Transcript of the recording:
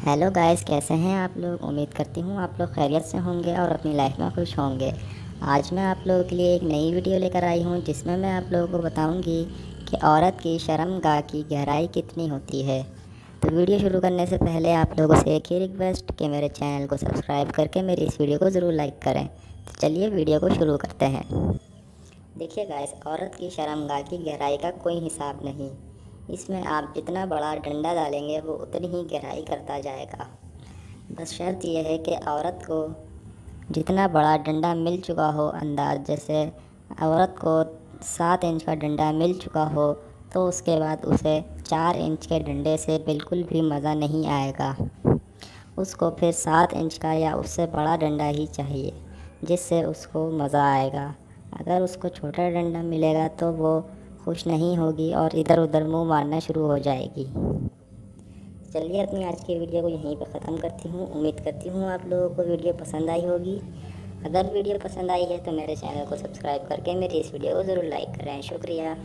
Hello guys, कैसे हैं आप लोग। उम्मीद करती हूँ आप लोग खैरियत से होंगे और अपनी लाइफ में खुश होंगे। आज मैं आप लोगों के लिए एक नई वीडियो लेकर आई हूँ जिसमें मैं आप लोगों को बताऊँगी कि औरत की शर्मगाह की गहराई कितनी होती है। तो वीडियो शुरू करने से पहले आप लोगों से एक ही रिक्वेस्ट कि मेरे चैनल को सब्सक्राइब करके मेरी इस वीडियो को ज़रूर लाइक करें। तो चलिए वीडियो को शुरू करते हैं। देखिए गाइस, औरत की शर्मगाह की गहराई का कोई हिसाब नहीं। इसमें आप जितना बड़ा डंडा डालेंगे वो उतनी ही गहराई करता जाएगा। बस शर्त यह है कि औरत को जितना बड़ा डंडा मिल चुका हो, अंदाज जैसे औरत को 7 इंच का डंडा मिल चुका हो तो उसके बाद उसे 4 इंच के डंडे से बिल्कुल भी मज़ा नहीं आएगा। उसको फिर 7 इंच का या उससे बड़ा डंडा ही चाहिए जिससे उसको मज़ा आएगा। अगर उसको छोटा डंडा मिलेगा तो वो खुश नहीं होगी और इधर उधर मुंह मारना शुरू हो जाएगी। चलिए अपनी आज की वीडियो को यहीं पर ख़त्म करती हूँ। उम्मीद करती हूँ आप लोगों को वीडियो पसंद आई होगी। अगर वीडियो पसंद आई है तो मेरे चैनल को सब्सक्राइब करके मेरी इस वीडियो को ज़रूर लाइक करें। शुक्रिया।